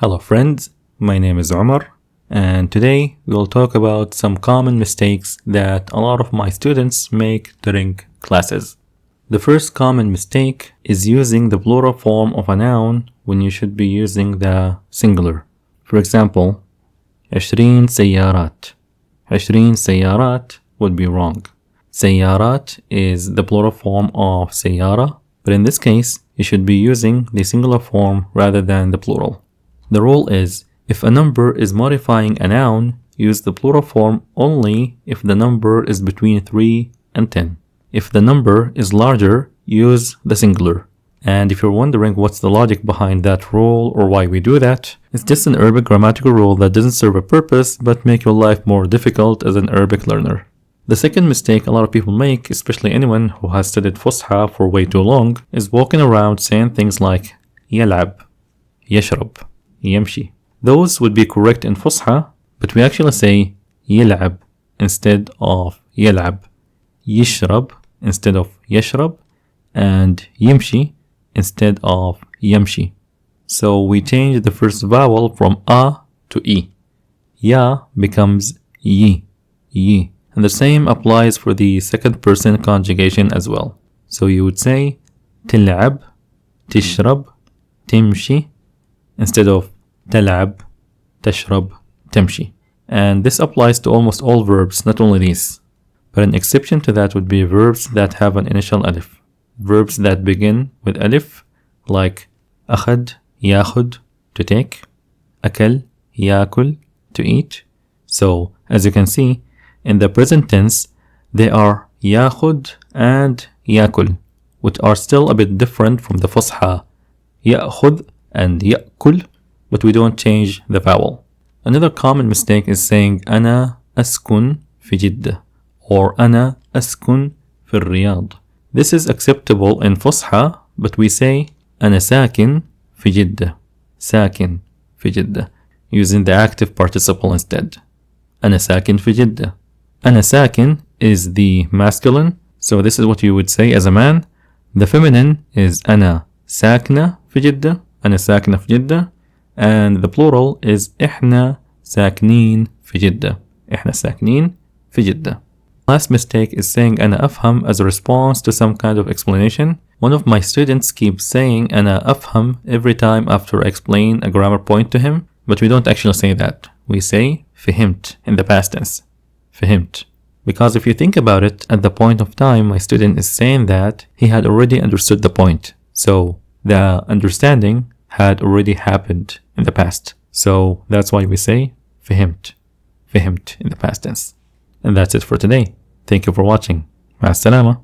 Hello friends, my name is Omar, and today we'll talk about some common mistakes that a lot of my students make during classes. The first common mistake is using the plural form of a noun when you should be using the singular. For example, 20 سيارات. 20 سيارات would be wrong. سيارات is the plural form of سيارة, but in this case, you should be using the singular form rather than the plural. The rule is, if a number is modifying a noun, use the plural form only if the number is between 3 and 10. If the number is larger, use the singular. And if you're wondering what's the logic behind that rule or why we do that, it's just an Arabic grammatical rule that doesn't serve a purpose but make your life more difficult as an Arabic learner. The second mistake a lot of people make, especially anyone who has studied Fusha for way too long, is walking around saying things like يلعب, يشرب, يمشي. Those would be correct in Fusha, but we actually say يلعب instead of يلعب, يشرب instead of يشرب, and يمشي instead of يمشي. So we change the first vowel from a to e. Ya becomes yi, yi. And the same applies for the second person conjugation as well. So you would say تلعب, تشرب, تمشي instead of تلعب, تشرب, تمشي. And this applies to almost all verbs, not only these. But an exception to that would be verbs that have an initial alif. Verbs that begin with alif, like أخذ, يأخذ, to take, أكل, يأكل, to eat. So, as you can see, in the present tense, they are يأخذ and يأكل, which are still a bit different from the Fusha, يأخذ and يأكل, but we don't change the vowel. Another common mistake is saying أنا أسكن في جدة or أنا أسكن في الرياض. This is acceptable in Fusha, but we say أنا ساكن في جدة, ساكن في جدة, using the active participle instead. أنا ساكن في جدة. أنا ساكن is the masculine, so this is what you would say as a man. The feminine is أنا ساكنة في جدة, أنا ساكنة في جدة, and the plural is إحنا ساكنين في جدة, إحنا ساكنين في جدة. Last mistake is saying أنا أفهم as a response to some kind of explanation. One of my students keeps saying أنا أفهم every time after I explain a grammar point to him, but we don't actually say that. We say فهمت in the past tense. فهمت. Because if you think about it, at the point of time my student is saying that, he had already understood the point. So the understanding had already happened in the past. So that's why we say فهمت. فهمت in the past tense. And that's it for today. Thank you for watching. مع السلامة.